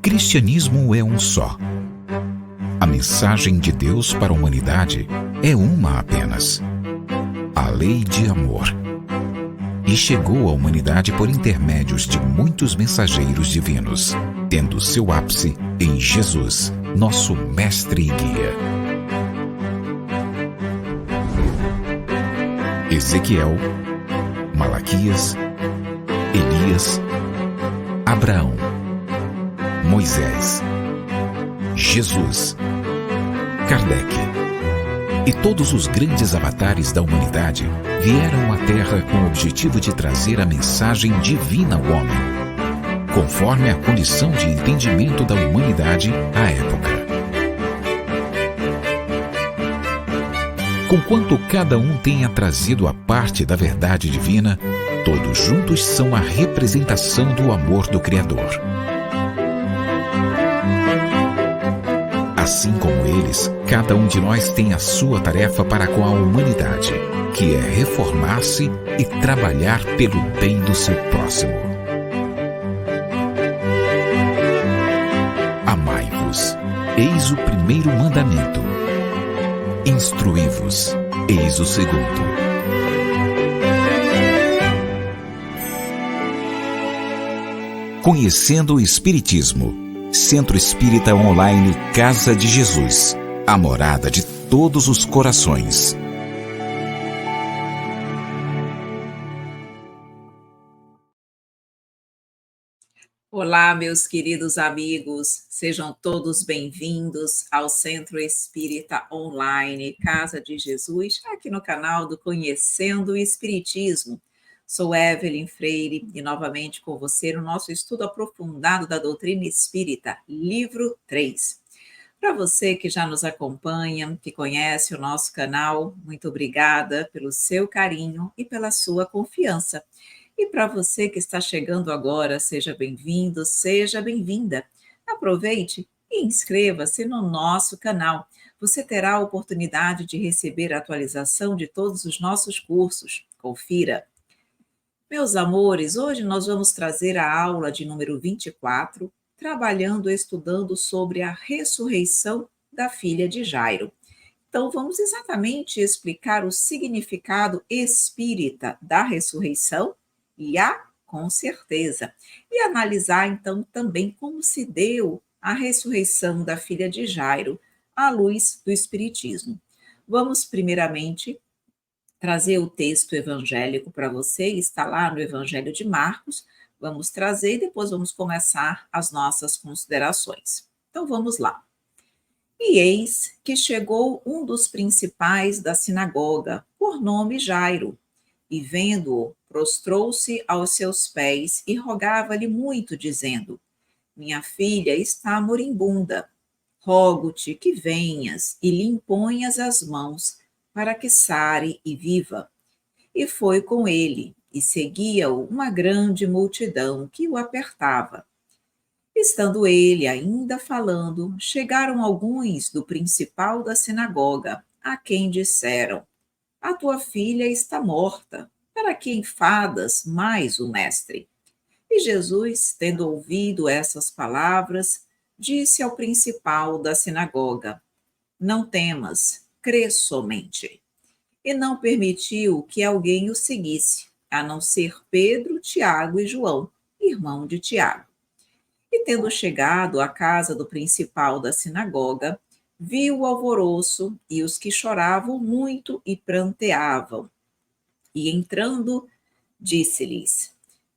cristianismo é um só. A mensagem de Deus para a humanidade é uma apenas: a lei de amor. E chegou à humanidade por intermédios de muitos mensageiros divinos, tendo seu ápice em Jesus, nosso mestre e guia. Ezequiel, Malaquias, Elias, Abraão, Moisés, Jesus, Kardec e todos os grandes avatares da humanidade vieram à Terra com o objetivo de trazer a mensagem divina ao homem, conforme a condição de entendimento da humanidade à época. Conquanto cada um tenha trazido a parte da verdade divina, todos juntos são a representação do amor do Criador. Assim como eles, cada um de nós tem a sua tarefa para com a humanidade, que é reformar-se e trabalhar pelo bem do seu próximo. Amai-vos, eis o primeiro mandamento. Instruí-vos, eis o segundo. Conhecendo o Espiritismo. Centro Espírita Online Casa de Jesus, a morada de todos os corações. Olá, meus queridos amigos, sejam todos bem-vindos ao Centro Espírita Online Casa de Jesus, aqui no canal do Conhecendo o Espiritismo. Sou Evelyn Freire e novamente com você no nosso estudo aprofundado da doutrina espírita, livro 3. Para você que já nos acompanha, que conhece o nosso canal, muito obrigada pelo seu carinho e pela sua confiança. E para você que está chegando agora, seja bem-vindo, seja bem-vinda. Aproveite e inscreva-se no nosso canal. Você terá a oportunidade de receber a atualização de todos os nossos cursos. Confira! Meus amores, hoje nós vamos trazer a aula de número 24, trabalhando e estudando sobre a ressurreição da filha de Jairo. Então, vamos exatamente explicar o significado espírita da ressurreição com certeza, e analisar então também como se deu a ressurreição da filha de Jairo à luz do Espiritismo. Vamos primeiramente trazer o texto evangélico para você, está lá no Evangelho de Marcos, vamos trazer e depois vamos começar as nossas considerações. Então vamos lá. E eis que chegou um dos principais da sinagoga, por nome Jairo, e vendo-o, prostrou-se aos seus pés e rogava-lhe muito, dizendo: Minha filha está moribunda, rogo-te que venhas e lhe imponhas as mãos, para que sare e viva. E foi com ele, e seguia-o uma grande multidão que o apertava. Estando ele ainda falando, chegaram alguns do principal da sinagoga, a quem disseram: A tua filha está morta, para que enfadas mais o mestre? E Jesus, tendo ouvido essas palavras, disse ao principal da sinagoga: Não temas, crê somente. E não permitiu que alguém o seguisse, a não ser Pedro, Tiago e João, irmão de Tiago. E tendo chegado à casa do principal da sinagoga, viu o alvoroço e os que choravam muito e pranteavam. E entrando, disse-lhes: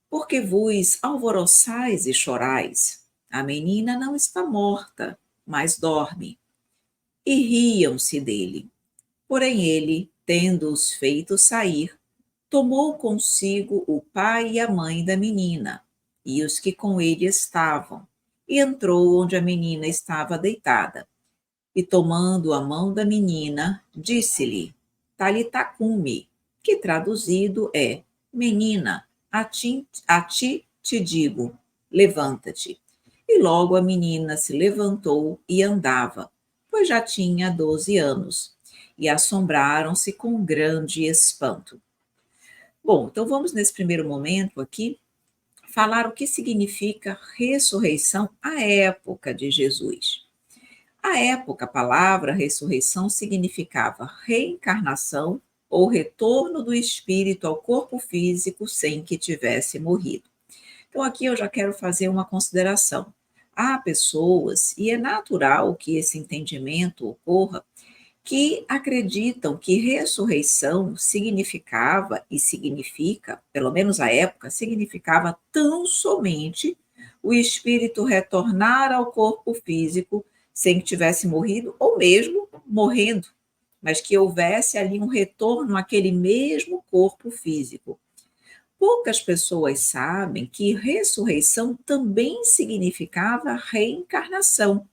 Por que vos alvoroçais e chorais? A menina não está morta, mas dorme. E riam-se dele. Porém ele, tendo-os feito sair, tomou consigo o pai e a mãe da menina, e os que com ele estavam, e entrou onde a menina estava deitada. E tomando a mão da menina, disse-lhe: Talita cumi, que traduzido é: Menina, a ti te digo, levanta-te. E logo a menina se levantou e andava, pois já tinha 12 anos, e assombraram-se com grande espanto. Bom, então vamos nesse primeiro momento aqui falar o que significa ressurreição à época de Jesus. À época, a palavra ressurreição significava reencarnação ou retorno do espírito ao corpo físico sem que tivesse morrido. Então, aqui eu já quero fazer uma consideração. Há pessoas, e é natural que esse entendimento ocorra, que acreditam que ressurreição significava e significa, pelo menos à época, significava tão somente o espírito retornar ao corpo físico sem que tivesse morrido, ou mesmo morrendo, mas que houvesse ali um retorno àquele mesmo corpo físico. Poucas pessoas sabem que ressurreição também significava reencarnação.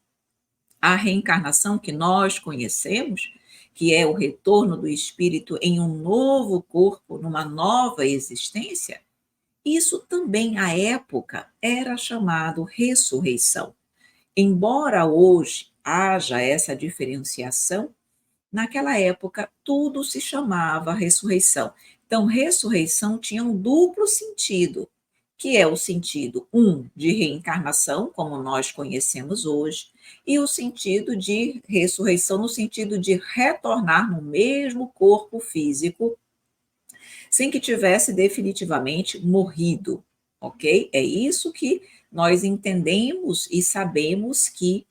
A reencarnação que nós conhecemos, que é o retorno do espírito em um novo corpo, numa nova existência, isso também à época era chamado ressurreição. Embora hoje haja essa diferenciação, naquela época tudo se chamava ressurreição. Então, ressurreição tinha um duplo sentido, que é o sentido, de reencarnação, como nós conhecemos hoje, e o sentido de ressurreição no sentido de retornar no mesmo corpo físico, sem que tivesse definitivamente morrido, ok? É isso que nós entendemos e sabemos que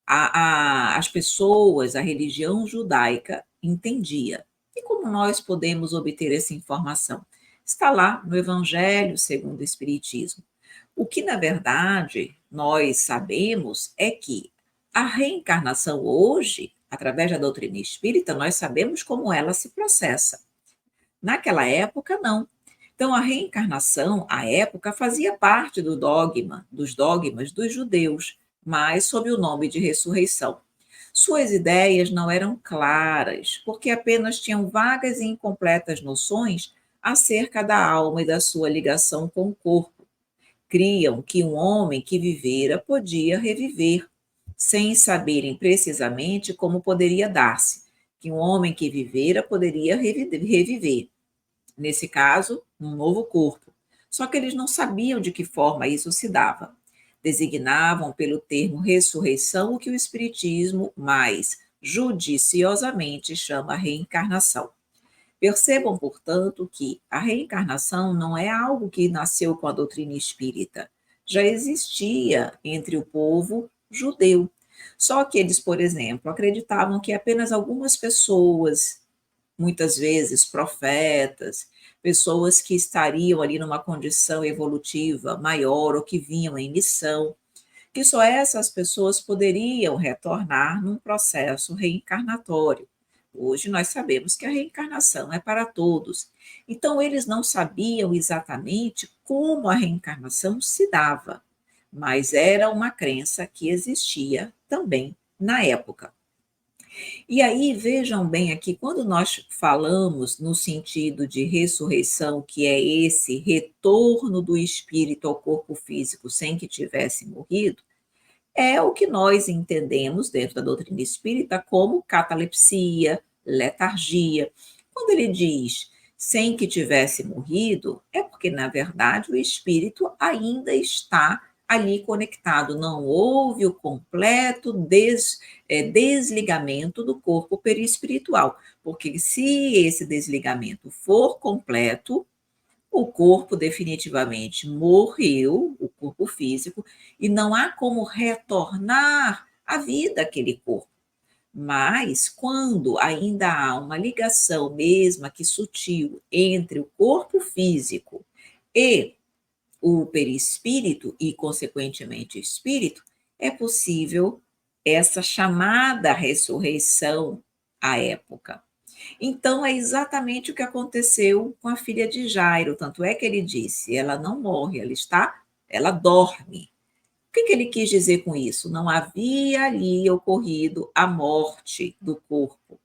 as pessoas, a religião judaica entendia. E como nós podemos obter essa informação? Está lá no Evangelho segundo o Espiritismo. O que, na verdade, nós sabemos é que a reencarnação hoje, através da doutrina espírita, nós sabemos como ela se processa. Naquela época, não. Então, a reencarnação, à época, fazia parte do dogma, dos dogmas dos judeus, mas sob o nome de ressurreição. Suas ideias não eram claras, porque apenas tinham vagas e incompletas noções acerca da alma e da sua ligação com o corpo. Criam que um homem que vivera podia reviver, sem saberem precisamente como poderia dar-se, que um homem que vivera poderia reviver, nesse caso, num novo corpo. Só que eles não sabiam de que forma isso se dava. Designavam pelo termo ressurreição o que o Espiritismo mais judiciosamente chama reencarnação. Percebam, portanto, que a reencarnação não é algo que nasceu com a doutrina espírita. Já existia entre o povo judeu. Só que eles, por exemplo, acreditavam que apenas algumas pessoas, muitas vezes profetas, pessoas que estariam ali numa condição evolutiva maior ou que vinham em missão, que só essas pessoas poderiam retornar num processo reencarnatório. Hoje nós sabemos que a reencarnação é para todos. Então, eles não sabiam exatamente como a reencarnação se dava, mas era uma crença que existia também na época. E aí, vejam bem aqui, quando nós falamos no sentido de ressurreição, que é esse retorno do espírito ao corpo físico sem que tivesse morrido, é o que nós entendemos dentro da doutrina espírita como catalepsia, letargia. Quando ele diz sem que tivesse morrido, é porque, na verdade, o espírito ainda está ali conectado, não houve o completo desligamento do corpo perispiritual, porque se esse desligamento for completo, o corpo definitivamente morreu, o corpo físico, e não há como retornar à vida aquele corpo. Mas, quando ainda há uma ligação, mesmo que sutil, entre o corpo físico e o perispírito, e, consequentemente, o espírito, é possível essa chamada ressurreição à época. Então, é exatamente o que aconteceu com a filha de Jairo, tanto é que ele disse, ela não morre, ela dorme. O que ele quis dizer com isso? Não havia ali ocorrido a morte do corpo,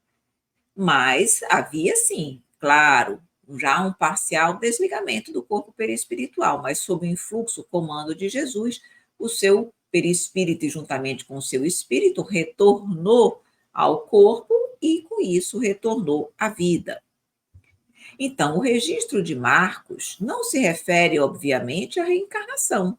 mas havia sim, claro, já um parcial desligamento do corpo perispiritual, mas sob o influxo, o comando de Jesus, o seu perispírito, juntamente com o seu espírito, retornou ao corpo e, com isso, retornou à vida. Então, o registro de Marcos não se refere, obviamente, à reencarnação,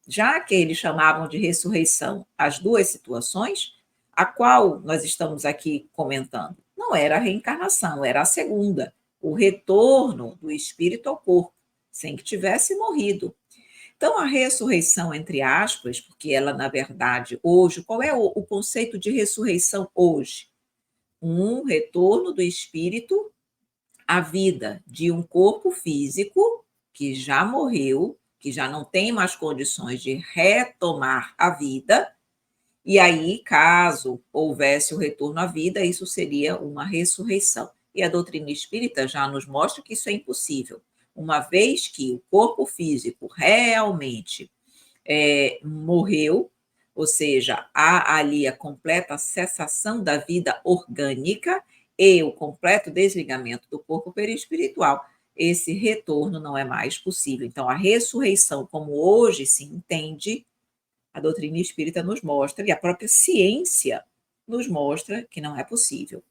já que eles chamavam de ressurreição as duas situações, a qual nós estamos aqui comentando. Não era a reencarnação, era a segunda, o retorno do espírito ao corpo, sem que tivesse morrido. Então, a ressurreição, entre aspas, porque ela, na verdade, hoje, qual é o conceito de ressurreição hoje? Um retorno do espírito à vida de um corpo físico que já morreu, que já não tem mais condições de retomar a vida, e aí, caso houvesse o retorno à vida, isso seria uma ressurreição. E a doutrina espírita já nos mostra que isso é impossível, uma vez que o corpo físico realmente morreu, ou seja, há ali a completa cessação da vida orgânica e o completo desligamento do corpo perispiritual. Esse retorno não é mais possível. Então, a ressurreição, como hoje se entende, a doutrina espírita nos mostra, e a própria ciência nos mostra que não é possível.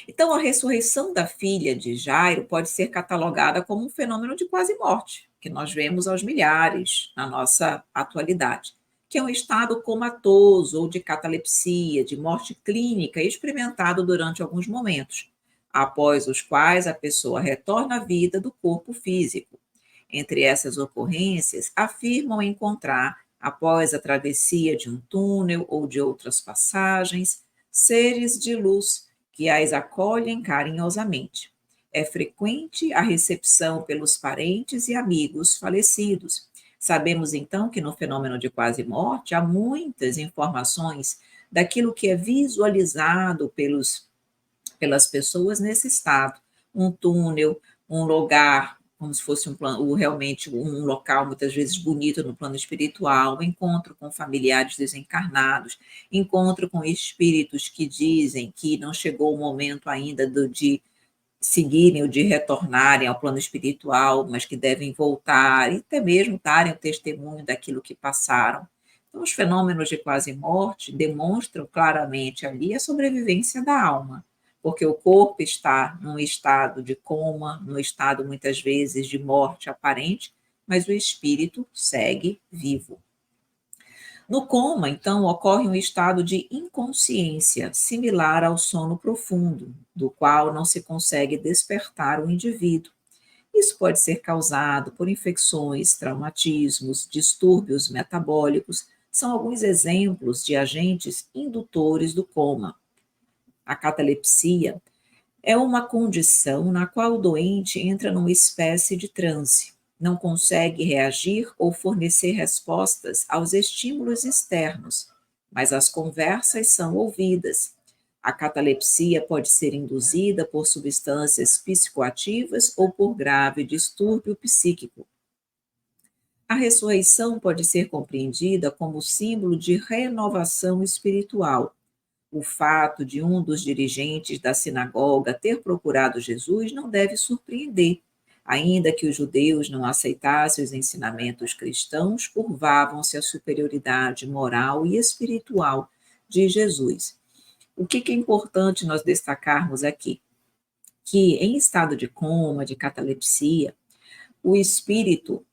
Então, a ressurreição da filha de Jairo pode ser catalogada como um fenômeno de quase morte, que nós vemos aos milhares na nossa atualidade, que é um estado comatoso ou de catalepsia, de morte clínica, experimentado durante alguns momentos, após os quais a pessoa retorna à vida do corpo físico. Entre essas ocorrências, afirmam encontrar, após a travessia de um túnel ou de outras passagens, seres de luz que as acolhem carinhosamente. É frequente a recepção pelos parentes e amigos falecidos. Sabemos então que no fenômeno de quase morte há muitas informações daquilo que é visualizado pelas pessoas nesse estado. Um túnel, um lugar, como se fosse um plano, realmente um local muitas vezes bonito no plano espiritual, encontro com familiares desencarnados, encontro com espíritos que dizem que não chegou o momento ainda de seguirem ou de retornarem ao plano espiritual, mas que devem voltar e até mesmo darem o testemunho daquilo que passaram. Então, os fenômenos de quase morte demonstram claramente ali a sobrevivência da alma, porque o corpo está num estado de coma, num estado muitas vezes de morte aparente, mas o espírito segue vivo. No coma, então, ocorre um estado de inconsciência, similar ao sono profundo, do qual não se consegue despertar o indivíduo. Isso pode ser causado por infecções, traumatismos, distúrbios metabólicos, são alguns exemplos de agentes indutores do coma. A catalepsia é uma condição na qual o doente entra numa espécie de transe, não consegue reagir ou fornecer respostas aos estímulos externos, mas as conversas são ouvidas. A catalepsia pode ser induzida por substâncias psicoativas ou por grave distúrbio psíquico. A ressurreição pode ser compreendida como símbolo de renovação espiritual. O fato de um dos dirigentes da sinagoga ter procurado Jesus não deve surpreender. Ainda que os judeus não aceitassem os ensinamentos cristãos, curvavam-se à superioridade moral e espiritual de Jesus. O que é importante nós destacarmos aqui? Que em estado de coma, de catalepsia, o espírito,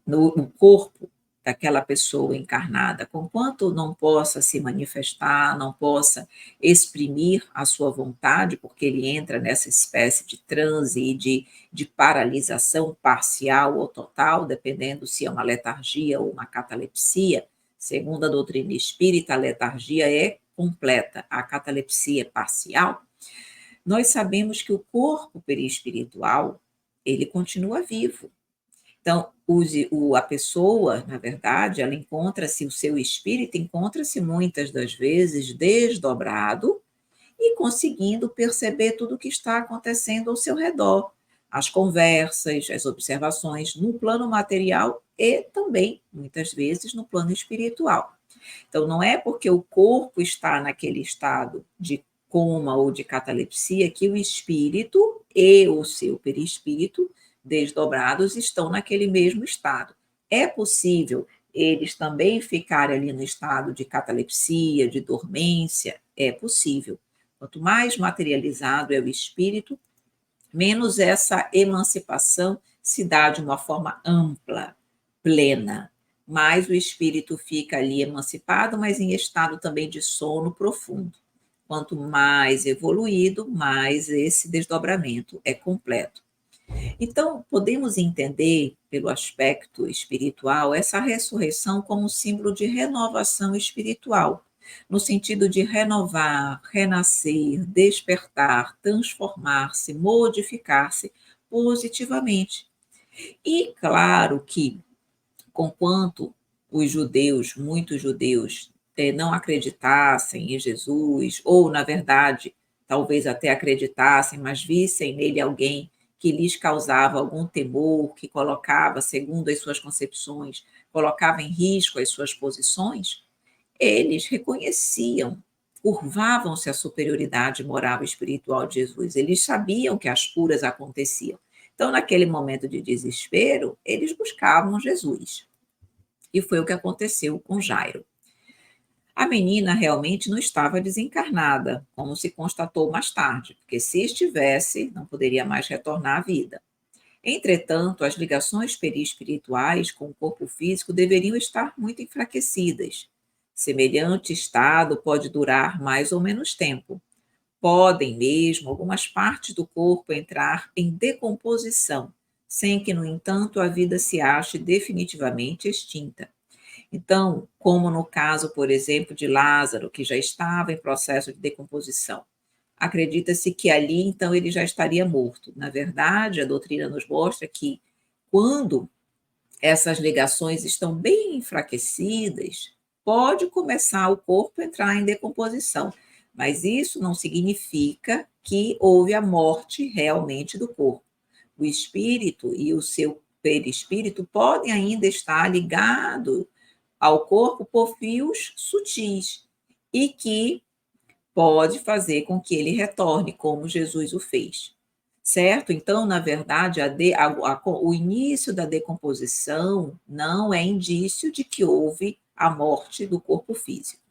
no corpo daquela pessoa encarnada, conquanto não possa se manifestar, não possa exprimir a sua vontade, porque ele entra nessa espécie de transe e de paralisação parcial ou total, dependendo se é uma letargia ou uma catalepsia. Segundo a doutrina espírita, a letargia é completa, a catalepsia é parcial. Nós sabemos que o corpo perispiritual, ele continua vivo. Então, a pessoa, na verdade, ela encontra-se, o seu espírito encontra-se muitas das vezes desdobrado e conseguindo perceber tudo o que está acontecendo ao seu redor, as conversas, as observações no plano material e também, muitas vezes, no plano espiritual. Então, não é porque o corpo está naquele estado de coma ou de catalepsia que o espírito e o seu perispírito desdobrados estão naquele mesmo estado. É possível eles também ficarem ali no estado de catalepsia, de dormência? É possível. Quanto mais materializado é o espírito, menos essa emancipação se dá de uma forma ampla, plena. Mais o espírito fica ali emancipado, mas em estado também de sono profundo. Quanto mais evoluído, mais esse desdobramento é completo. Então, podemos entender, pelo aspecto espiritual, essa ressurreição como um símbolo de renovação espiritual, no sentido de renovar, renascer, despertar, transformar-se, modificar-se positivamente. E claro que, conquanto os judeus, muitos judeus, não acreditassem em Jesus, ou, na verdade, talvez até acreditassem, mas vissem nele alguém que lhes causava algum temor, que colocava, segundo as suas concepções, colocava em risco as suas posições, eles reconheciam, curvavam-se à superioridade moral e espiritual de Jesus. Eles sabiam que as curas aconteciam. Então, naquele momento de desespero, eles buscavam Jesus. E foi o que aconteceu com Jairo. A menina realmente não estava desencarnada, como se constatou mais tarde, porque se estivesse, não poderia mais retornar à vida. Entretanto, as ligações perispirituais com o corpo físico deveriam estar muito enfraquecidas. Semelhante estado pode durar mais ou menos tempo. Podem mesmo algumas partes do corpo entrar em decomposição, sem que, no entanto, a vida se ache definitivamente extinta. Então, como no caso, por exemplo, de Lázaro, que já estava em processo de decomposição, acredita-se que ali, então, ele já estaria morto. Na verdade, a doutrina nos mostra que, quando essas ligações estão bem enfraquecidas, pode começar o corpo a entrar em decomposição, mas isso não significa que houve a morte realmente do corpo. O espírito e o seu perispírito podem ainda estar ligados ao corpo por fios sutis e que pode fazer com que ele retorne, como Jesus o fez. Certo? Então, na verdade, o início da decomposição não é indício de que houve a morte do corpo físico.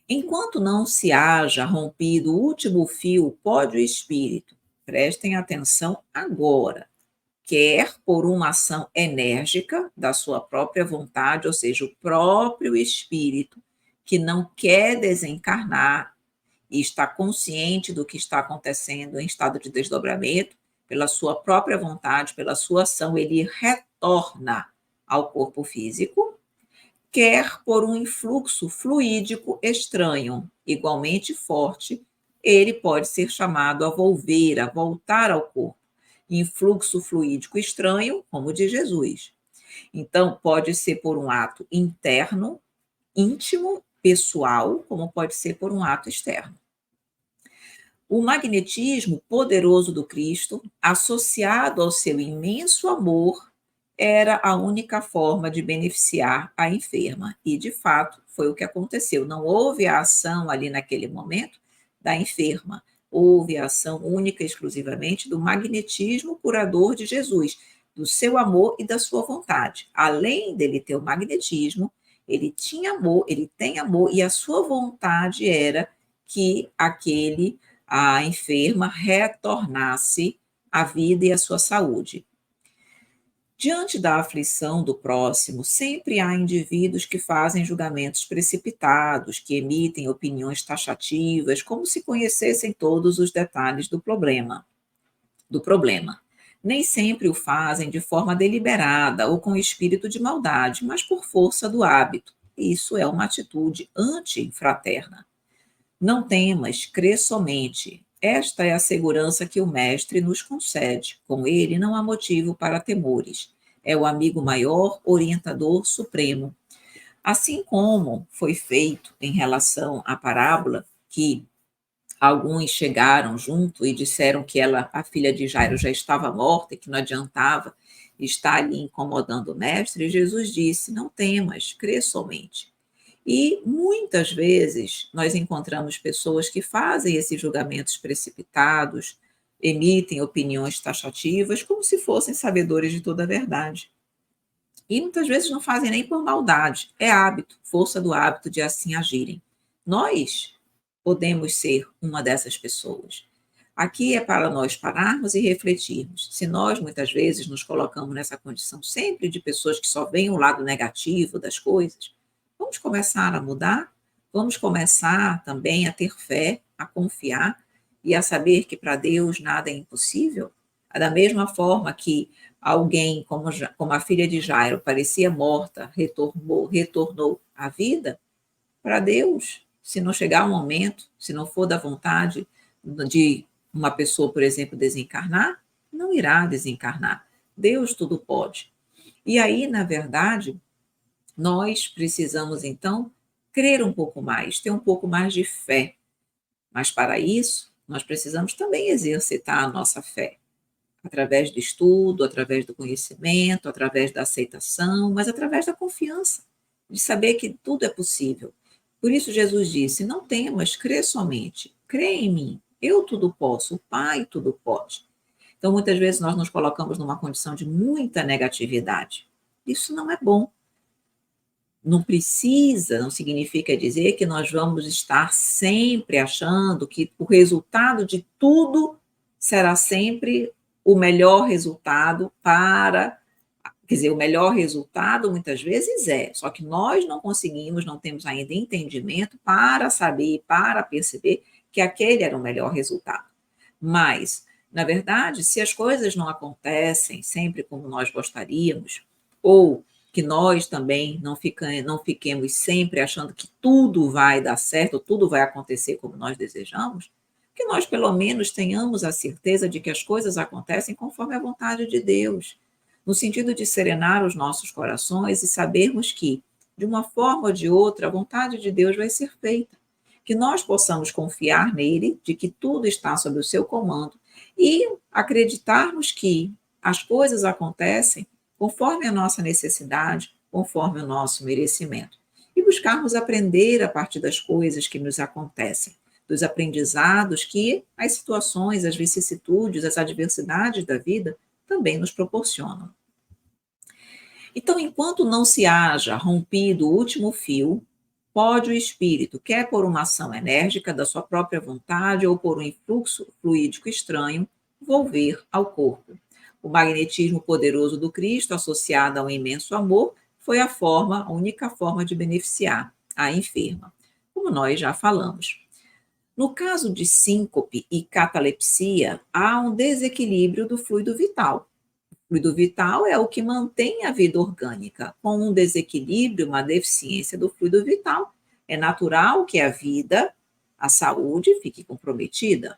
Enquanto não se haja rompido o último fio, pode o espírito, prestem atenção agora, quer por uma ação enérgica da sua própria vontade, ou seja, o próprio espírito que não quer desencarnar e está consciente do que está acontecendo em estado de desdobramento, pela sua própria vontade, pela sua ação, ele retorna ao corpo físico, quer por um influxo fluídico estranho, igualmente forte, ele pode ser chamado a volver, a voltar ao corpo. Influxo fluídico estranho, como o de Jesus. Então, pode ser por um ato interno, íntimo, pessoal, como pode ser por um ato externo. O magnetismo poderoso do Cristo, associado ao seu imenso amor, era a única forma de beneficiar a enferma. E, de fato, foi o que aconteceu. Não houve a ação ali naquele momento da enferma. Houve a ação única e exclusivamente do magnetismo curador de Jesus, do seu amor e da sua vontade. Além dele ter o magnetismo, ele tinha amor, ele tem amor, e a sua vontade era que a enferma retornasse à vida e à sua saúde. Diante da aflição do próximo, sempre há indivíduos que fazem julgamentos precipitados, que emitem opiniões taxativas, como se conhecessem todos os detalhes do problema. Nem sempre o fazem de forma deliberada ou com espírito de maldade, mas por força do hábito. Isso é uma atitude antifraterna. Não temas, crê somente. Esta é a segurança que o Mestre nos concede. Com ele não há motivo para temores. É o amigo maior, orientador supremo. Assim como foi feito em relação à parábola, que alguns chegaram junto e disseram que a filha de Jairo já estava morta e que não adiantava estar ali incomodando o Mestre, Jesus disse, não temas, crê somente. E muitas vezes nós encontramos pessoas que fazem esses julgamentos precipitados, emitem opiniões taxativas, como se fossem sabedores de toda a verdade. E muitas vezes não fazem nem por maldade, é hábito, força do hábito de assim agirem. Nós podemos ser uma dessas pessoas. Aqui é para nós pararmos e refletirmos. Se nós, muitas vezes, nos colocamos nessa condição sempre de pessoas que só veem o lado negativo das coisas, vamos começar a mudar, vamos começar também a ter fé, a confiar e a saber que para Deus nada é impossível. Da mesma forma que alguém, como a filha de Jairo, parecia morta, retornou à vida, para Deus, se não chegar o momento, se não for da vontade de uma pessoa, por exemplo, desencarnar, não irá desencarnar. Deus tudo pode. E aí, na verdade, nós precisamos, então, crer um pouco mais, ter um pouco mais de fé. Mas, para isso, nós precisamos também exercitar a nossa fé, através do estudo, através do conhecimento, através da aceitação, mas através da confiança, de saber que tudo é possível. Por isso, Jesus disse: não temas, crê somente, crê em mim, eu tudo posso, o Pai tudo pode. Então, muitas vezes, nós nos colocamos numa condição de muita negatividade. Isso não é bom. Não precisa, não significa dizer que nós vamos estar sempre achando que o resultado de tudo será sempre o melhor resultado para. Quer dizer, o melhor resultado muitas vezes só que nós não conseguimos, não temos ainda entendimento para saber, para perceber que aquele era o melhor resultado. Mas, na verdade, se as coisas não acontecem sempre como nós gostaríamos, ou que nós também não fiquemos sempre achando que tudo vai dar certo, tudo vai acontecer como nós desejamos, que nós pelo menos tenhamos a certeza de que as coisas acontecem conforme a vontade de Deus, no sentido de serenar os nossos corações e sabermos que, de uma forma ou de outra, a vontade de Deus vai ser feita. Que nós possamos confiar nele, de que tudo está sob o seu comando, e acreditarmos que as coisas acontecem conforme a nossa necessidade, conforme o nosso merecimento. E buscarmos aprender a partir das coisas que nos acontecem, dos aprendizados que as situações, as vicissitudes, as adversidades da vida também nos proporcionam. Então, enquanto não se haja rompido o último fio, pode o espírito, quer por uma ação enérgica da sua própria vontade ou por um influxo fluídico estranho, volver ao corpo. O magnetismo poderoso do Cristo, associado ao imenso amor, foi a única forma de beneficiar a enferma, como nós já falamos. No caso de síncope e catalepsia, há um desequilíbrio do fluido vital. O fluido vital é o que mantém a vida orgânica. Com um desequilíbrio, uma deficiência do fluido vital, é natural que a vida, a saúde, fique comprometida.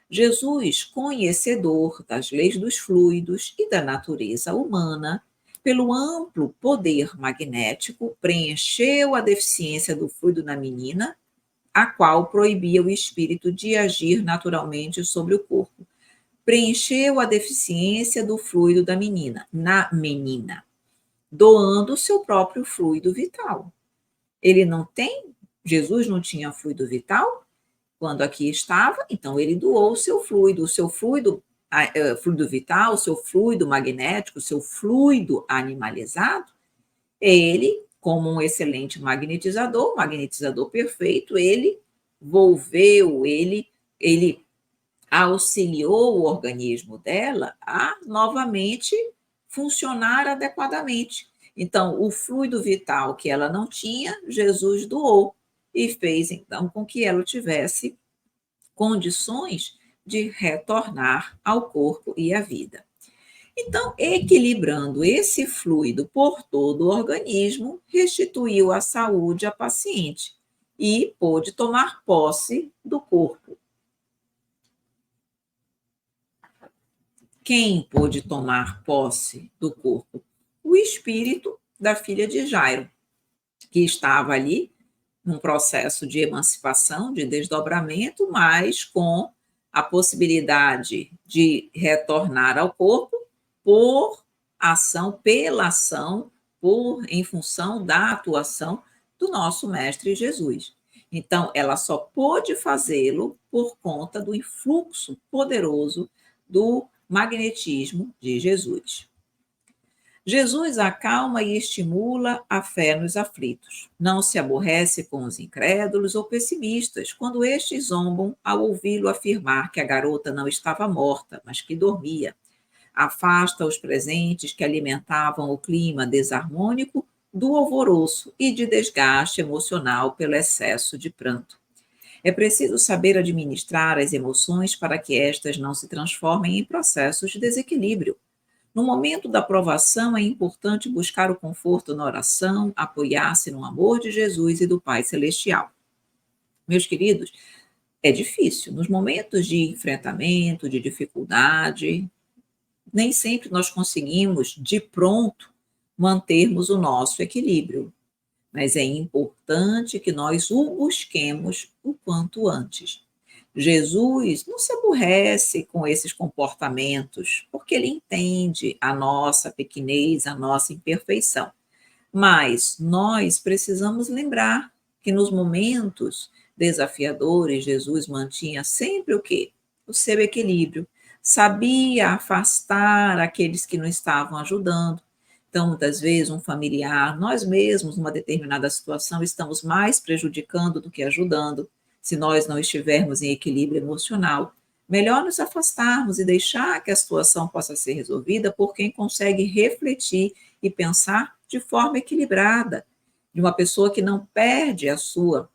Jesus, conhecedor das leis dos fluidos e da natureza humana, pelo amplo poder magnético, preencheu a deficiência do fluido na menina, a qual proibia o espírito de agir naturalmente sobre o corpo. Preencheu a deficiência do fluido da menina, na menina, doando o seu próprio fluido vital. Jesus não tinha fluido vital quando aqui estava, então ele doou o seu fluido vital, o seu fluido magnético, o seu fluido animalizado. Ele, como um excelente magnetizador perfeito, ele volveu, ele auxiliou o organismo dela a novamente funcionar adequadamente. Então, o fluido vital que ela não tinha, Jesus doou e fez, então, com que ela tivesse condições de retornar ao corpo e à vida. Então, equilibrando esse fluido por todo o organismo, restituiu a saúde à paciente e pôde tomar posse do corpo. Quem pôde tomar posse do corpo? O espírito da filha de Jairo, que estava ali num processo de emancipação, de desdobramento, mas com a possibilidade de retornar ao corpo em função da atuação do nosso Mestre Jesus. Então, ela só pôde fazê-lo por conta do influxo poderoso do magnetismo de Jesus. Jesus acalma e estimula a fé nos aflitos. Não se aborrece com os incrédulos ou pessimistas, quando estes zombam ao ouvi-lo afirmar que a garota não estava morta, mas que dormia. Afasta os presentes que alimentavam o clima desarmônico do alvoroço e de desgaste emocional pelo excesso de pranto. É preciso saber administrar as emoções para que estas não se transformem em processos de desequilíbrio. No momento da provação, é importante buscar o conforto na oração, apoiar-se no amor de Jesus e do Pai Celestial. Meus queridos, é difícil. Nos momentos de enfrentamento, de dificuldade, nem sempre nós conseguimos, de pronto, mantermos o nosso equilíbrio. Mas é importante que nós o busquemos o quanto antes. Jesus não se aborrece com esses comportamentos, porque ele entende a nossa pequenez, a nossa imperfeição. Mas nós precisamos lembrar que nos momentos desafiadores, Jesus mantinha sempre o quê? O seu equilíbrio. Sabia afastar aqueles que não estavam ajudando. Então, muitas vezes, um familiar, nós mesmos, numa determinada situação, estamos mais prejudicando do que ajudando, se nós não estivermos em equilíbrio emocional. Melhor nos afastarmos e deixar que a situação possa ser resolvida por quem consegue refletir e pensar de forma equilibrada, de uma pessoa que não perde a sua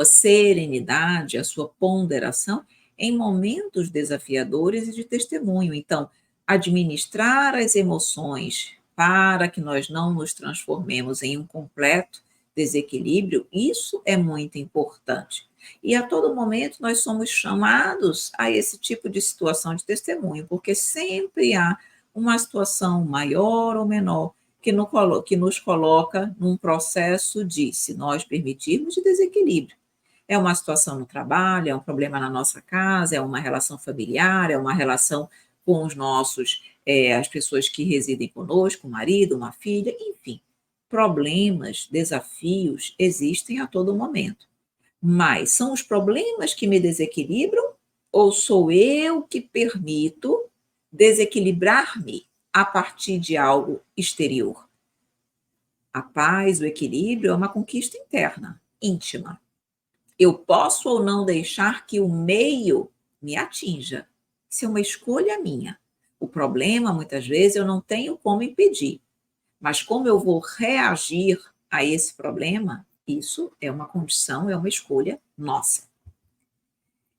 serenidade, a sua ponderação em momentos desafiadores e de testemunho. Então, administrar as emoções para que nós não nos transformemos em um completo desequilíbrio, isso é muito importante. E a todo momento nós somos chamados a esse tipo de situação de testemunho, porque sempre há uma situação maior ou menor que nos coloca num processo de, se nós permitirmos, de desequilíbrio. É uma situação no trabalho, é um problema na nossa casa, é uma relação familiar, é uma relação com os nossos, as pessoas que residem conosco, um marido, uma filha, enfim. Problemas, desafios existem a todo momento. Mas são os problemas que me desequilibram ou sou eu que permito desequilibrar-me a partir de algo exterior? A paz, o equilíbrio é uma conquista interna, íntima. Eu posso ou não deixar que o meio me atinja. Isso é uma escolha minha. O problema, muitas vezes, eu não tenho como impedir. Mas como eu vou reagir a esse problema, isso é uma condição, é uma escolha nossa.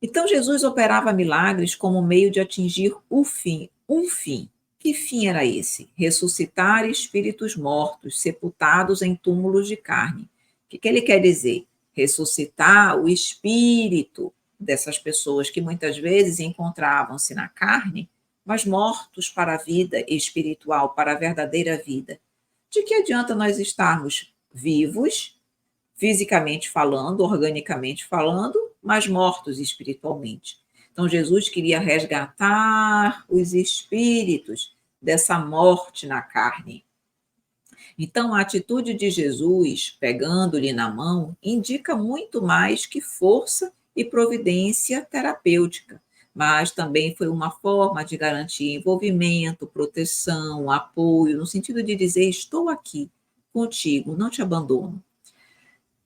Então, Jesus operava milagres como meio de atingir o fim, um fim. Que fim era esse? Ressuscitar espíritos mortos, sepultados em túmulos de carne. O que ele quer dizer? Ressuscitar o espírito dessas pessoas que muitas vezes encontravam-se na carne, mas mortos para a vida espiritual, para a verdadeira vida. De que adianta nós estarmos vivos, fisicamente falando, organicamente falando, mas mortos espiritualmente? Então, Jesus queria resgatar os espíritos dessa morte na carne. Então, a atitude de Jesus, pegando-lhe na mão, indica muito mais que força e providência terapêutica, mas também foi uma forma de garantir envolvimento, proteção, apoio, no sentido de dizer: estou aqui contigo, não te abandono.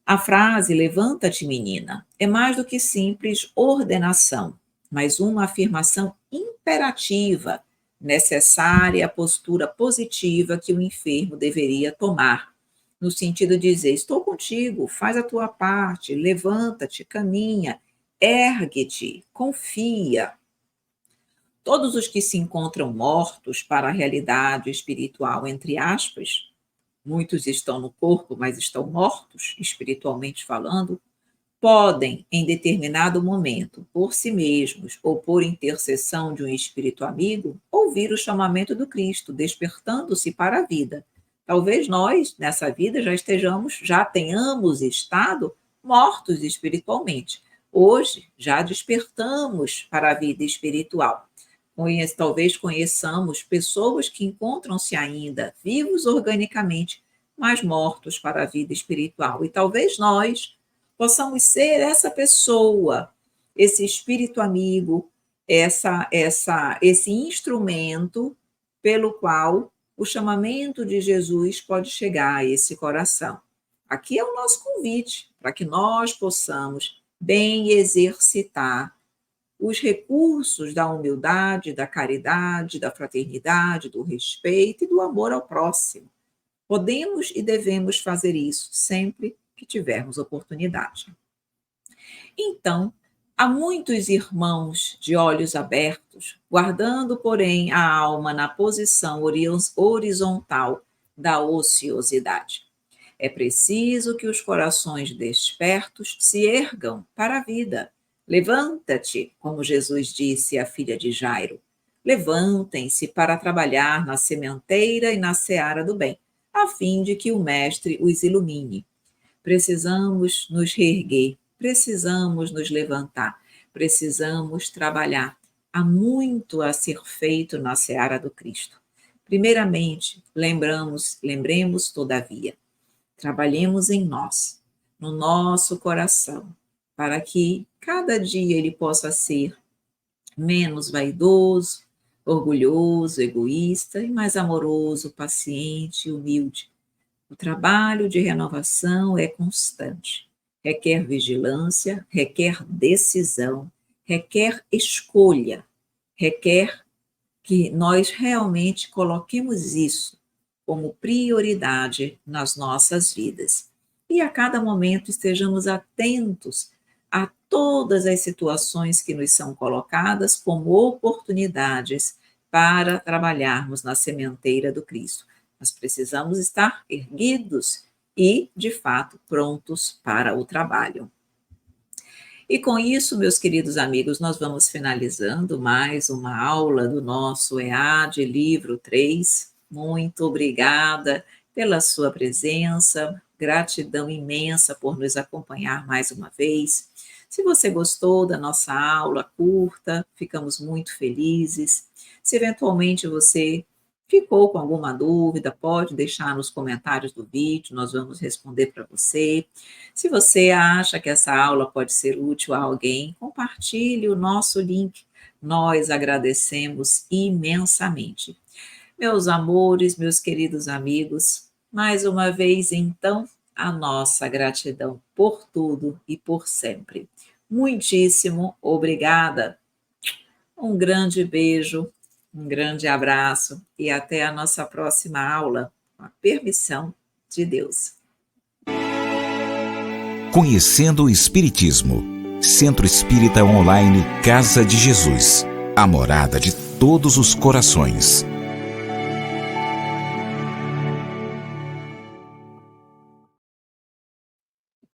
A frase "levanta-te, menina" é mais do que simples ordenação, mas uma afirmação imperativa, necessária à postura positiva que o enfermo deveria tomar, no sentido de dizer: estou contigo, faz a tua parte, levanta-te, caminha, ergue-te, confia. Todos os que se encontram mortos para a realidade espiritual, entre aspas, muitos estão no corpo, mas estão mortos, espiritualmente falando, podem, em determinado momento, por si mesmos ou por intercessão de um espírito amigo, ouvir o chamamento do Cristo, despertando-se para a vida. Talvez nós, nessa vida, já tenhamos estado mortos espiritualmente. Hoje, já despertamos para a vida espiritual. Talvez conheçamos pessoas que encontram-se ainda vivos organicamente, mas mortos para a vida espiritual. E talvez nós possamos ser essa pessoa, esse espírito amigo, esse instrumento pelo qual o chamamento de Jesus pode chegar a esse coração. Aqui é o nosso convite para que nós possamos bem exercitar os recursos da humildade, da caridade, da fraternidade, do respeito e do amor ao próximo. Podemos e devemos fazer isso sempre que tivermos oportunidade. Então, há muitos irmãos de olhos abertos, guardando, porém, a alma na posição horizontal da ociosidade. É preciso que os corações despertos se ergam para a vida. Levanta-te, como Jesus disse à filha de Jairo. Levantem-se para trabalhar na sementeira e na seara do bem, a fim de que o Mestre os ilumine. Precisamos nos reerguer, precisamos nos levantar, precisamos trabalhar. Há muito a ser feito na seara do Cristo. Primeiramente, lembremos, todavia, trabalhemos em nós, no nosso coração, para que cada dia ele possa ser menos vaidoso, orgulhoso, egoísta e mais amoroso, paciente e humilde. O trabalho de renovação é constante, requer vigilância, requer decisão, requer escolha, requer que nós realmente coloquemos isso como prioridade nas nossas vidas. E a cada momento estejamos atentos a todas as situações que nos são colocadas como oportunidades para trabalharmos na sementeira do Cristo. Nós precisamos estar erguidos e, de fato, prontos para o trabalho. E com isso, meus queridos amigos, nós vamos finalizando mais uma aula do nosso EAD Livro 3. Muito obrigada pela sua presença, gratidão imensa por nos acompanhar mais uma vez. Se você gostou da nossa aula, curta, ficamos muito felizes. Se eventualmente você ficou com alguma dúvida, pode deixar nos comentários do vídeo, nós vamos responder para você. Se você acha que essa aula pode ser útil a alguém, compartilhe o nosso link. Nós agradecemos imensamente. Meus amores, meus queridos amigos, mais uma vez, então, a nossa gratidão por tudo e por sempre. Muitíssimo obrigada. Um grande beijo, um grande abraço e até a nossa próxima aula, com a permissão de Deus. Conhecendo o Espiritismo. Centro Espírita Online Casa de Jesus. A morada de todos os corações.